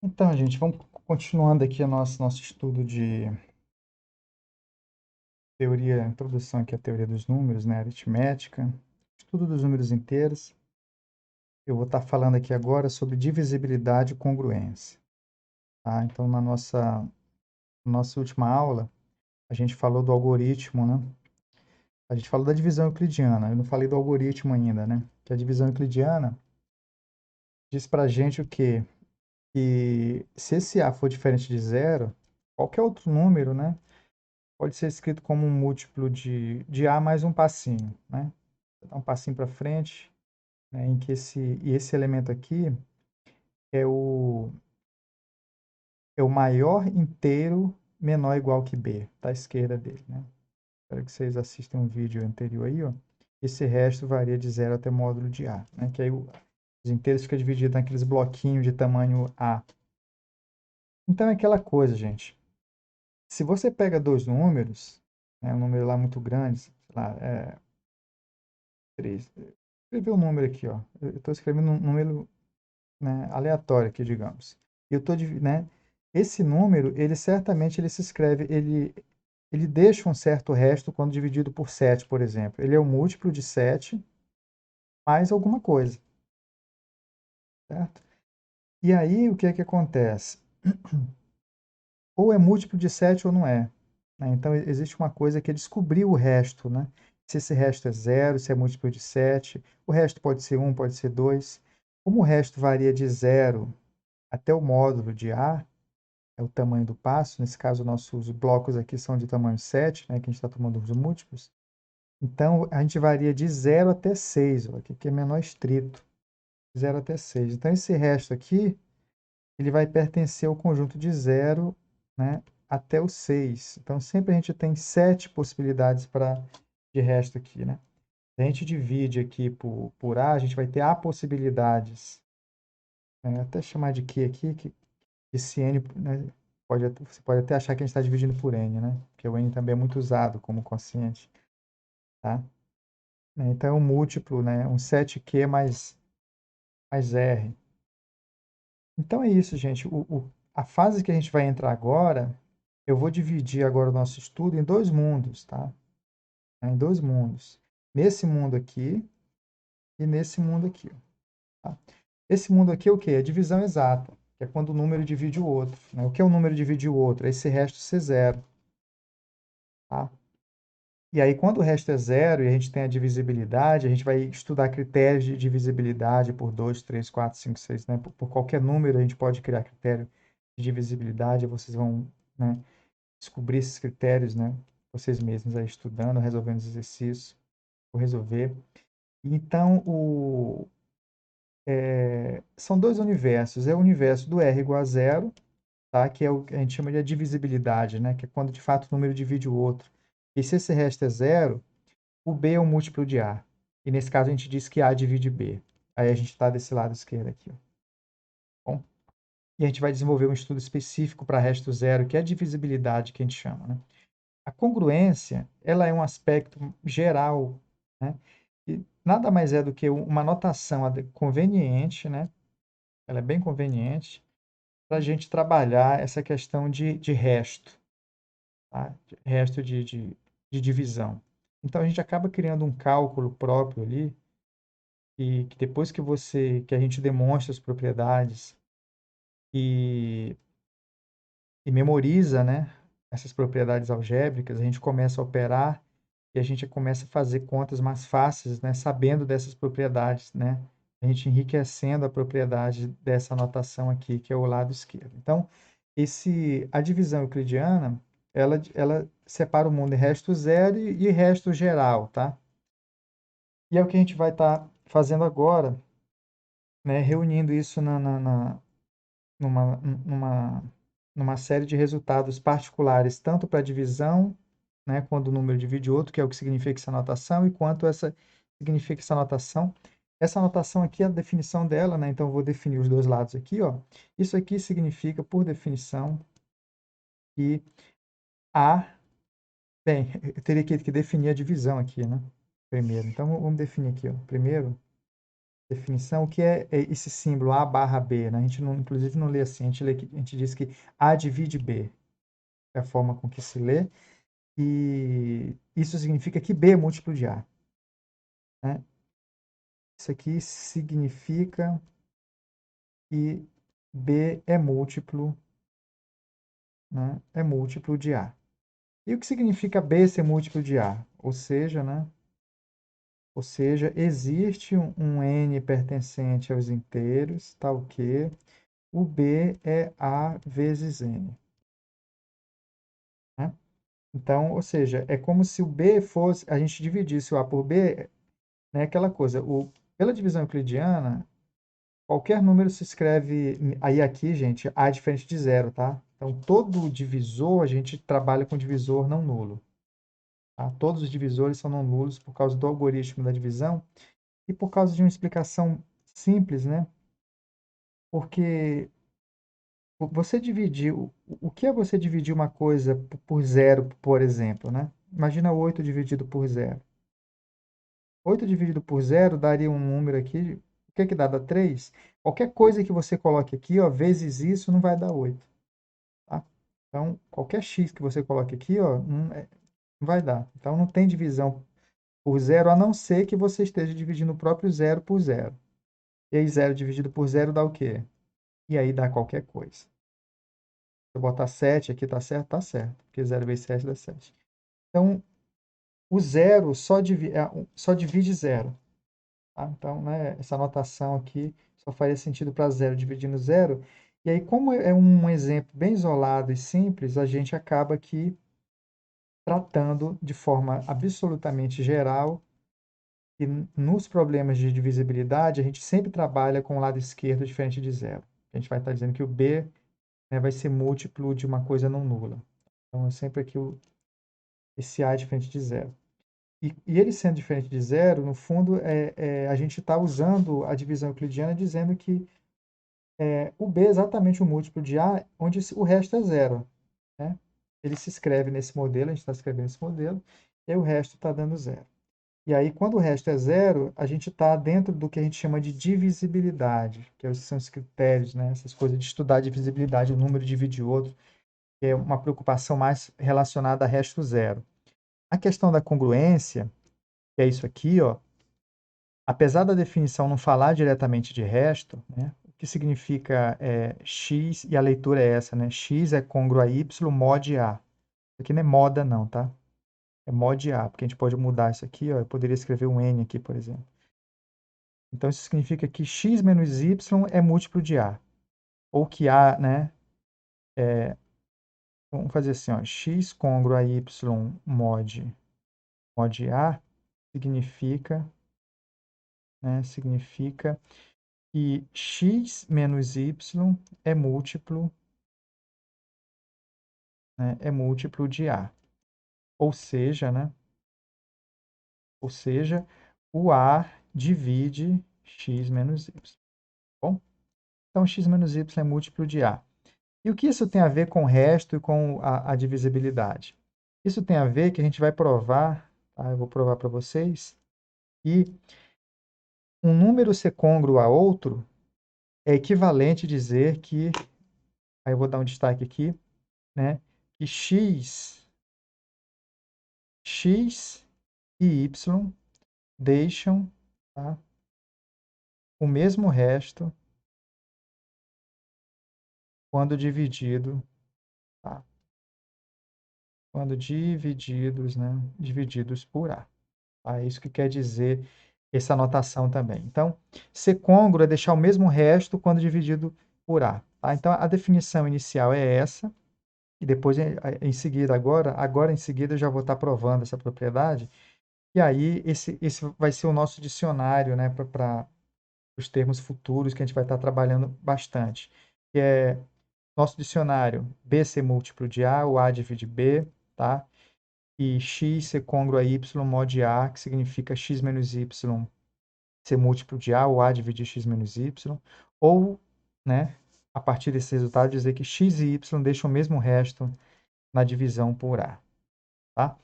Então, gente, vamos continuando aqui o nosso estudo de teoria, introdução aqui à teoria dos números, né, aritmética, estudo dos números inteiros. Eu vou estar falando aqui agora sobre divisibilidade e congruência, tá? Então, nossa última aula, a gente falou do algoritmo, né? A gente falou da divisão euclidiana, eu não falei do algoritmo ainda, né? Que a divisão euclidiana diz pra gente o quê? Que se esse A for diferente de zero, qualquer outro número, né, pode ser escrito como um múltiplo de A mais um passinho, né? Você dá um passinho para frente, né, em que esse elemento aqui é o maior inteiro menor ou igual que B, tá à esquerda dele, né? Espero que vocês assistam um vídeo anterior aí, ó. Esse resto varia de zero até módulo de A, né? Que aí os inteiros ficam divididos naqueles bloquinhos de tamanho A. Então é aquela coisa, gente. Se você pega dois números, né, um número lá muito grande, sei lá, 3. Escrever um número aqui, ó. Eu estou escrevendo um número, né, aleatório aqui, digamos. Eu estou, né, esse número, ele certamente ele se escreve, ele deixa um certo resto quando dividido por 7, por exemplo. Ele é o múltiplo de 7 mais alguma coisa, certo? E aí, o que é que acontece? Ou é múltiplo de 7 ou não é, né? Então, existe uma coisa que é descobrir o resto, né? Se esse resto é zero, se é múltiplo de 7. O resto pode ser 1, pode ser 2. Como o resto varia de zero até o módulo de A, é o tamanho do passo, nesse caso nossos blocos aqui são de tamanho 7, né, que a gente está tomando os múltiplos, então a gente varia de 0 até 6, ó, aqui que é menor estrito, 0 até 6. Então esse resto aqui, ele vai pertencer ao conjunto de 0, né, até o 6. Então sempre a gente tem 7 possibilidades de resto aqui, né? Se a gente divide aqui por A, a gente vai ter A possibilidades, né? Até chamar de Q aqui, que esse N, né, você pode até achar que a gente está dividindo por N, né? Porque o N também é muito usado como quociente, tá? Então, é um múltiplo, né? Um 7Q mais R. Então, é isso, gente. A fase que a gente vai entrar agora, eu vou dividir agora o nosso estudo em dois mundos, tá? Em dois mundos. Nesse mundo aqui e nesse mundo aqui, tá? Esse mundo aqui é o quê? É a divisão exata, que é quando o número divide o outro, né? O que é o número divide o outro? É esse resto ser zero, tá? E aí, quando o resto é zero e a gente tem a divisibilidade, a gente vai estudar critérios de divisibilidade por 2, 3, 4, 5, 6, né? Por qualquer número, a gente pode criar critério de divisibilidade. Vocês vão, né, descobrir esses critérios, né? Vocês mesmos aí estudando, resolvendo os exercícios, vou resolver. Então, são dois universos. É o universo do R igual a zero, tá? Que é o que a gente chama de divisibilidade, né? Que é quando, de fato, o número divide o outro. E se esse resto é zero, o B é um múltiplo de A. E nesse caso a gente diz que A divide B. Aí a gente está desse lado esquerdo aqui. Ó. Bom, e a gente vai desenvolver um estudo específico para resto zero, que é a divisibilidade que a gente chama, né? A congruência, ela é um aspecto geral, né? E nada mais é do que uma notação conveniente, né? Ela é bem conveniente para a gente trabalhar essa questão de resto, tá? Resto de divisão. Então a gente acaba criando um cálculo próprio ali e que depois que a gente demonstra as propriedades e, e memoriza, né, essas propriedades algébricas, a gente começa a operar e a gente começa a fazer contas mais fáceis, né, sabendo dessas propriedades, né, a gente enriquecendo a propriedade dessa notação aqui, que é o lado esquerdo. Então, a divisão euclidiana, ela separa o mundo em resto zero e resto geral, tá? E é o que a gente vai estar fazendo agora, né, reunindo isso numa, numa, numa série de resultados particulares, tanto para a divisão, né, quando o número divide outro, que é o que significa essa notação, e quanto significa essa notação. Essa notação aqui é a definição dela, né? Então eu vou definir os dois lados aqui, ó. Isso aqui significa, por definição, que A, bem, eu teria que definir a divisão aqui, né? Primeiro. Então vamos definir aqui, ó. Primeiro, definição, o que é esse símbolo A barra B, né? A gente, não, inclusive, não lê assim, a gente diz que A divide B, é a forma com que se lê, e isso significa que B é múltiplo de A, né? Isso aqui significa que B é múltiplo, né? É múltiplo de A. E o que significa B ser múltiplo de A? Ou seja, né? Ou seja, existe um N pertencente aos inteiros, tal que o B é A vezes N, né? Então, ou seja, é como se o B fosse, a gente dividisse o A por B, né? Aquela coisa, pela divisão euclidiana, qualquer número se escreve, aí aqui, gente, A é diferente de zero, tá? Então, todo divisor, a gente trabalha com divisor não nulo, tá? Todos os divisores são não nulos por causa do algoritmo da divisão e por causa de uma explicação simples, né? Porque você dividir, o que é você dividir uma coisa por zero, por exemplo, né? Imagina 8 dividido por zero. 8 dividido por zero daria um número aqui, o que é que dá? Dá 3. Qualquer coisa que você coloque aqui, ó, vezes isso, não vai dar 8, tá? Então, qualquer x que você coloque aqui, ó, não vai dar. Então, não tem divisão por zero, a não ser que você esteja dividindo o próprio zero por zero. E aí, zero dividido por zero dá o quê? E aí dá qualquer coisa. Se eu botar 7 aqui, tá certo? Tá certo. Porque 0 vezes 7 dá 7. Então, o zero só divide zero. Tá? Então, né, essa notação aqui só faria sentido para zero dividindo zero. E aí, como é um exemplo bem isolado e simples, a gente acaba aqui tratando de forma absolutamente geral. E nos problemas de divisibilidade, a gente sempre trabalha com o lado esquerdo diferente de zero. A gente vai estar dizendo que o B, né, vai ser múltiplo de uma coisa não nula. Então, é sempre aqui esse A é diferente de zero. E ele sendo diferente de zero, no fundo, a gente está usando a divisão euclidiana dizendo que o B é exatamente o múltiplo de A, onde o resto é zero, né? Ele se escreve nesse modelo, a gente está escrevendo esse modelo, e aí o resto está dando zero. E aí, quando o resto é zero, a gente está dentro do que a gente chama de divisibilidade, que são os critérios, né? Essas coisas de estudar divisibilidade, o número divide o outro, que é uma preocupação mais relacionada a resto zero. A questão da congruência, que é isso aqui, ó, apesar da definição não falar diretamente de resto, né? O que significa x, e a leitura é essa, né? X é congruo a y mod a. Isso aqui não é moda não, tá? É mod a, porque a gente pode mudar isso aqui, ó. Eu poderia escrever um n aqui, por exemplo. Então, isso significa que x menos y é múltiplo de a. Ou que a, né? Vamos fazer assim, ó. X congruo a y mod a significa, né? Significa que x menos y é múltiplo, né? É múltiplo de a. Ou seja, né? Ou seja, o a divide x menos y. Bom, então x menos y é múltiplo de a. E o que isso tem a ver com o resto e com a divisibilidade? Isso tem a ver que a gente vai provar, tá? Eu vou provar para vocês, que um número ser côngruo a outro é equivalente a dizer que, aí eu vou dar um destaque aqui, né? Que x e y deixam, tá, o mesmo resto quando dividido, tá? Quando divididos, né? Divididos por a. Tá? É isso que quer dizer essa anotação também. Então, ser côngruo é deixar o mesmo resto quando dividido por a. Tá? Então, a definição inicial é essa, e depois, em seguida, agora em seguida, eu já vou estar provando essa propriedade, e aí esse vai ser o nosso dicionário, né, para os termos futuros que a gente vai estar trabalhando bastante, que é nosso dicionário, B ser múltiplo de A, o A divide B, tá? E x ser côngruo a y mod A, que significa x menos y ser múltiplo de A, ou A dividir x menos y, ou, né, a partir desse resultado, dizer que x e y deixam o mesmo resto na divisão por A, tá?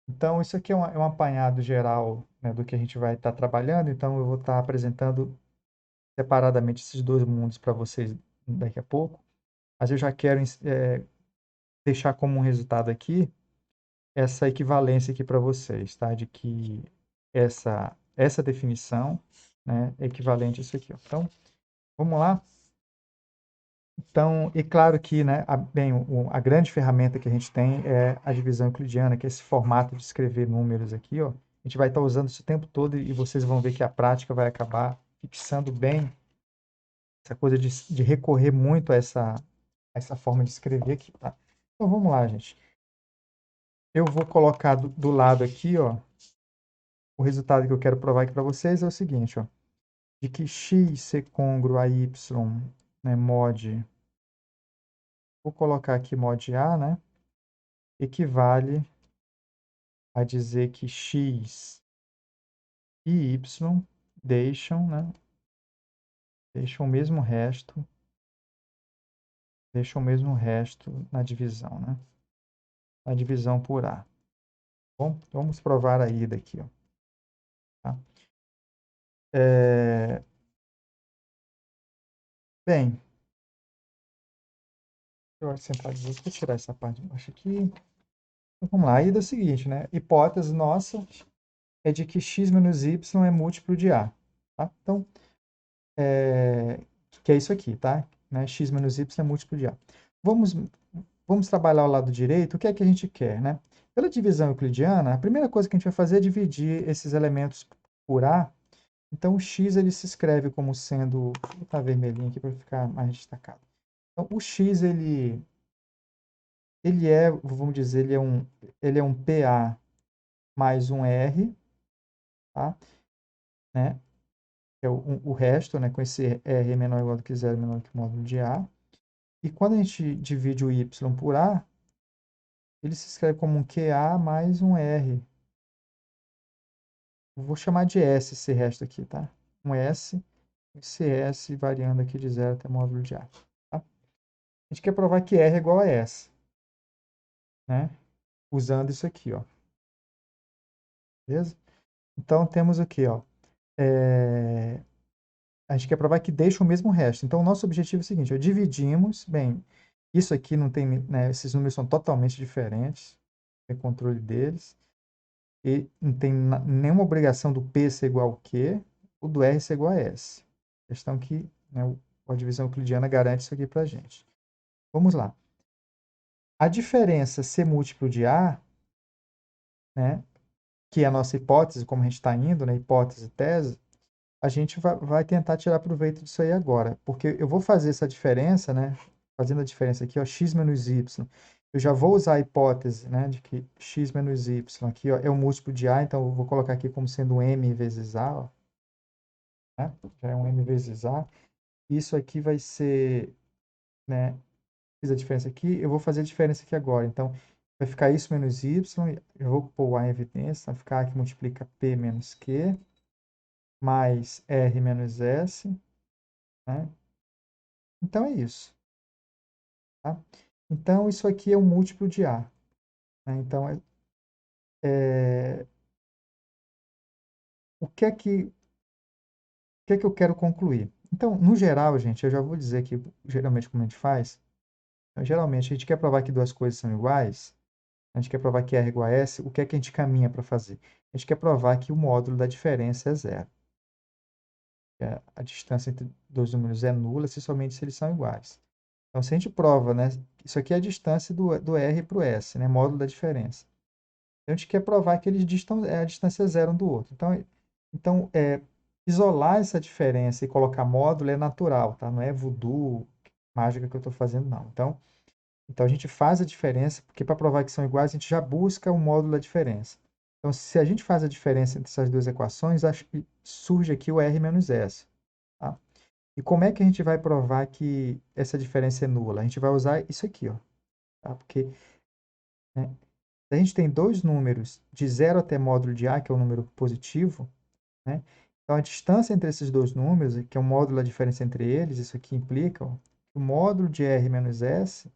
Então, isso aqui é um apanhado geral, né, do que a gente vai estar trabalhando, então eu vou estar apresentando separadamente esses dois mundos para vocês daqui a pouco, mas eu já quero deixar como um resultado aqui essa equivalência aqui para vocês, tá? De que essa definição, né, é equivalente a isso aqui, ó. Então, vamos lá? Então, e claro que, né, a grande ferramenta que a gente tem é a divisão euclidiana, que é esse formato de escrever números aqui, ó. A gente vai estar usando isso o tempo todo e vocês vão ver que a prática vai acabar fixando bem essa coisa de recorrer muito a essa forma de escrever aqui, tá? Então, vamos lá, gente. Eu vou colocar do lado aqui, ó, o resultado que eu quero provar aqui para vocês é o seguinte, ó, de que x ser congruo a y, né, mod, vou colocar aqui mod A, né, equivale a dizer que x e y deixam, né, deixam o mesmo resto na divisão, né, na divisão por A. Bom, vamos provar a ida aqui, ó. Tá? Bem, eu centralizar, vou tirar essa parte de baixo aqui. Então, vamos lá, a ida é o seguinte, né, hipótese nossa é de que x menos y é múltiplo de A. Tá? Então, que é isso aqui, tá? Né? X menos y é múltiplo de A. Vamos trabalhar ao lado direito, o que é que a gente quer, né? Pela divisão euclidiana, a primeira coisa que a gente vai fazer é dividir esses elementos por A. Então, o x ele se escreve como sendo... Vou botar vermelhinho aqui para ficar mais destacado. Então, o x, ele é, vamos dizer, ele é um PA mais um R, tá? Né? É o resto, né? Com esse R menor ou igual do que zero, menor que o módulo de A. E quando a gente divide o y por A, ele se escreve como um QA mais um R. Eu vou chamar de S esse resto aqui, tá? Um S, esse S variando aqui de zero até módulo de A. Tá? A gente quer provar que R é igual a S, né? Usando isso aqui, ó. Beleza? Então, temos aqui, ó. A gente quer provar que deixa o mesmo resto. Então, o nosso objetivo é o seguinte, ó, dividimos, bem, isso aqui não tem, né, esses números são totalmente diferentes, tem controle deles, e não tem nenhuma obrigação do P ser igual ao Q, ou do R ser igual a S. Questão que, né, a divisão euclidiana garante isso aqui pra gente. Vamos lá. A diferença ser múltiplo de A, né, que é a nossa hipótese, como a gente está indo, né, hipótese e tese, a gente vai tentar tirar proveito disso aí agora, porque eu vou fazer essa diferença, né? Fazendo a diferença aqui, ó, x menos y. Eu já vou usar a hipótese, né, de que x menos y aqui, ó, é um múltiplo de A, então eu vou colocar aqui como sendo um m vezes A, ó, né? Já é um m vezes A. Isso aqui vai ser, né? Fiz a diferença aqui, eu vou fazer a diferença aqui agora. Então, vai ficar isso menos y, eu vou pôr o A em evidência, vai ficar aqui multiplica P menos Q, mais R menos S, né? Então é isso. Tá? Então isso aqui é um múltiplo de A. Né? Então, o que é que eu quero concluir? Então, no geral, gente, eu já vou dizer aqui, geralmente, como a gente faz. Então, geralmente, a gente quer provar que duas coisas são iguais, a gente quer provar que R é igual a S, o que é que a gente caminha para fazer? A gente quer provar que o módulo da diferença é zero. A distância entre dois números é nula somente se eles são iguais. Então, se a gente prova, né, isso aqui é a distância do R para o S, né, módulo da diferença. Então, a gente quer provar que eles distam a distância zero um do outro. Então isolar essa diferença e colocar módulo é natural, tá? Não é voodoo, mágica que eu estou fazendo, não. Então, a gente faz a diferença, porque para provar que são iguais, a gente já busca o módulo da diferença. Então, se a gente faz a diferença entre essas duas equações, surge aqui o R menos S. Tá? E como é que a gente vai provar que essa diferença é nula? A gente vai usar isso aqui, ó. Tá? Porque, né, se a gente tem dois números de 0 até módulo de A, que é um número positivo, né? Então, a distância entre esses dois números, que é o módulo da diferença entre eles, isso aqui implica, ó, que o módulo de R menos S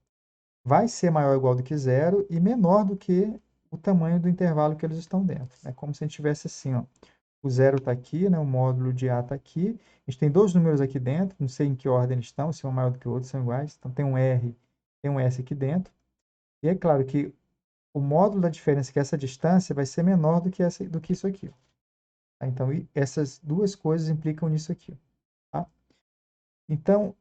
vai ser maior ou igual do que zero e menor do que o tamanho do intervalo que eles estão dentro. É como se a gente tivesse assim, ó, O 0 está aqui, né? O módulo de A está aqui. A gente tem dois números aqui dentro, não sei em que ordem eles estão, se um é maior do que o outro, são iguais. Então tem um R, tem um S aqui dentro. E é claro que o módulo da diferença, que é essa distância, vai ser menor do que isso aqui. Tá? Então, essas duas coisas implicam nisso aqui. Tá? Então,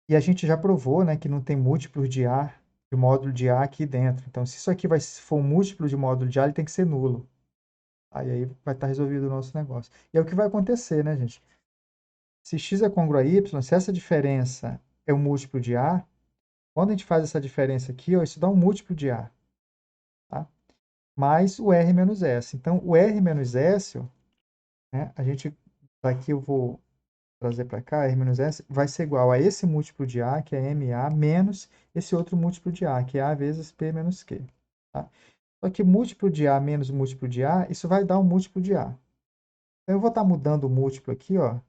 e a gente já provou, né, que não tem múltiplos de A, de módulo de A aqui dentro. Então, se isso aqui for um múltiplo de módulo de A, ele tem que ser nulo. Aí vai estar resolvido o nosso negócio. E é o que vai acontecer, né, gente? Se x é congruo a y, se essa diferença é um múltiplo de A, quando a gente faz essa diferença aqui, ó, isso dá um múltiplo de A, tá? Mais o R menos S. Então, o R menos S, ó, né, a gente, daqui eu vou trazer para cá, R menos S, vai ser igual a esse múltiplo de A, que é MA, menos esse outro múltiplo de A, que é A vezes P menos Q. Tá? Só que múltiplo de A menos múltiplo de A, isso vai dar um múltiplo de A. Então, eu vou estar mudando o múltiplo aqui, ó,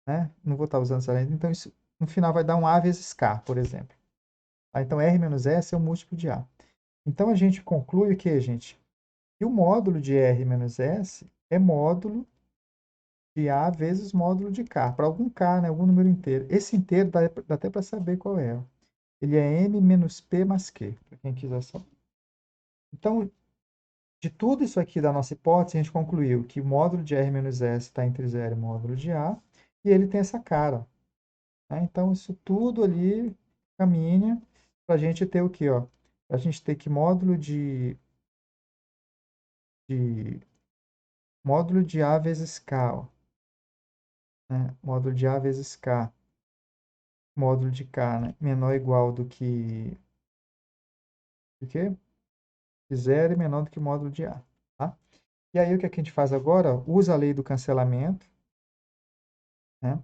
né? Não vou estar usando essa lente. Então, isso no final vai dar um A vezes K, por exemplo. Tá? Então, R menos S é o múltiplo de A. Então, a gente conclui o que, gente? Que o módulo de R menos S é módulo de A vezes módulo de K, para algum K, né? Algum número inteiro. Esse inteiro dá até para saber qual é. Ó. Ele é M menos P mais Q, para quem quiser saber. Então, de tudo isso aqui da nossa hipótese, a gente concluiu que o módulo de R menos S está entre 0 e módulo de A, e ele tem essa cara. Né? Então, isso tudo ali caminha para a gente ter o quê? Ó? Para a gente ter que de módulo de A vezes K. Ó, né? Módulo de A vezes K. Módulo de K, né? Menor ou igual do que? De 0 e menor do que o módulo de A. Tá? E aí, o que a gente faz agora? Ó, usa a lei do cancelamento. Né?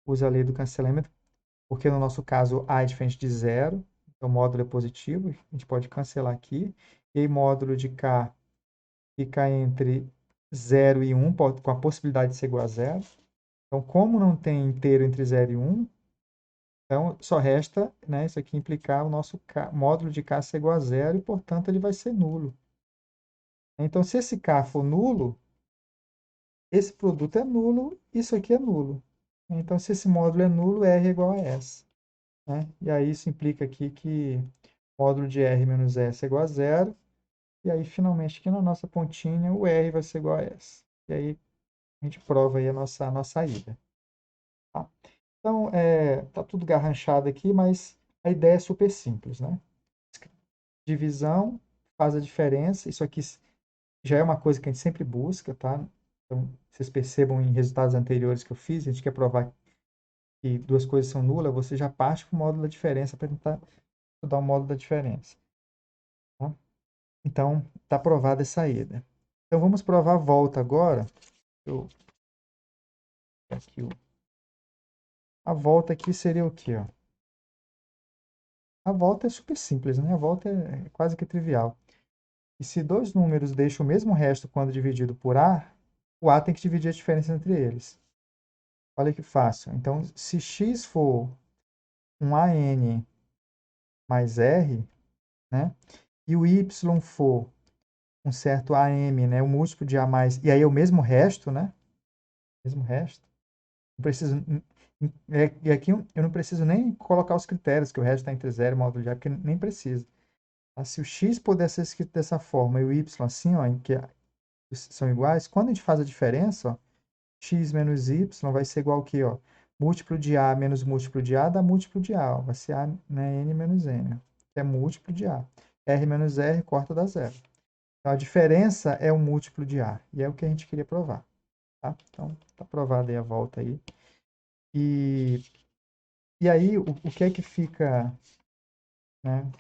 Usa a lei do cancelamento, porque no nosso caso A é diferente de 0. Então, o módulo é positivo. A gente pode cancelar aqui. E aí, módulo de K fica entre 0 e 1, com a possibilidade de ser igual a 0. Então, como não tem inteiro entre 0 e 1, então só resta, né, isso aqui implicar o nosso módulo de K ser igual a 0 e, portanto, ele vai ser nulo. Então, se esse K for nulo, esse produto é nulo, isso aqui é nulo. Então, se esse módulo é nulo, R é igual a S. Né? E aí isso implica aqui que o módulo de R menos S é igual a 0. E aí, finalmente, aqui na nossa pontinha, o R vai ser igual a S. E aí, a gente prova aí a nossa ida. Tá? Então, tá tudo garranchado aqui, mas a ideia é super simples, né? Divisão faz a diferença. Isso aqui já é uma coisa que a gente sempre busca, tá? Então, vocês percebam em resultados anteriores que eu fiz, a gente quer provar que duas coisas são nulas, você já parte para o módulo da diferença para tentar estudar o módulo da diferença. Tá? Então, está provada essa ida. Então, vamos provar a volta agora. Aqui, a volta aqui seria o quê? Ó? A volta é super simples, né? A volta é quase que trivial. E se dois números deixam o mesmo resto quando dividido por A, o A tem que dividir a diferença entre eles. Olha que fácil. Então, se x for um AN mais R, né? E o Y for um certo AM, né? O múltiplo de A mais, e aí é o mesmo resto, né? Mesmo resto. Não preciso, e aqui eu não preciso nem colocar os critérios, que o resto está entre 0 e módulo de A, porque nem precisa. Tá? Se o x puder ser escrito dessa forma e o y assim, ó, em que são iguais, quando a gente faz a diferença, ó, x menos y vai ser igual ao quê? Ó? Múltiplo de A menos múltiplo de A dá múltiplo de A. Ó. Vai ser A, né, N menos N, que é múltiplo de A. R menos R corta dá zero. Então, a diferença é o múltiplo de A. E é o que a gente queria provar. Tá? Então, está provada aí a volta aí. E aí, o que é que fica, né?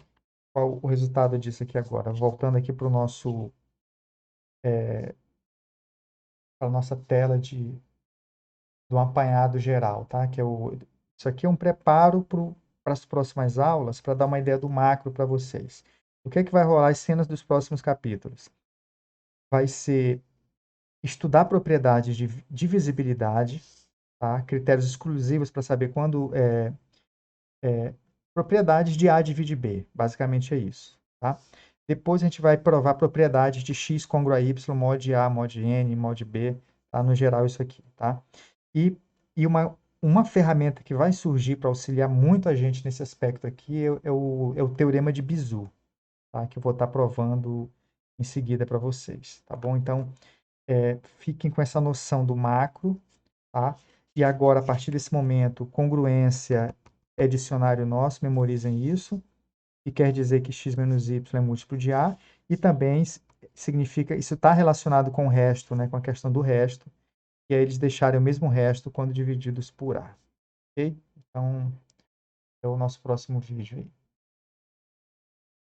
Qual o resultado disso aqui agora? Voltando aqui para a nossa tela do apanhado geral, tá? Isso aqui é um preparo para as próximas aulas, para dar uma ideia do macro para vocês. O que é que vai rolar as cenas dos próximos capítulos? Vai ser estudar propriedades de divisibilidade, tá? Critérios exclusivos para saber quando propriedades de A divide B, basicamente é isso, tá? Depois a gente vai provar propriedades de x congruo a y, mod A, mod N, mod B, tá? No geral isso aqui, tá? E, uma ferramenta que vai surgir para auxiliar muito a gente nesse aspecto aqui é o teorema de Bezout, tá? Que eu vou estar provando em seguida para vocês, tá bom? Então, fiquem com essa noção do macro, tá? E agora, a partir desse momento, congruência é dicionário nosso, memorizem isso, e quer dizer que x menos y é múltiplo de A, e também significa, isso está relacionado com o resto, né, com a questão do resto, e aí eles deixarem o mesmo resto quando divididos por A, ok? Então, é o nosso próximo vídeo aí.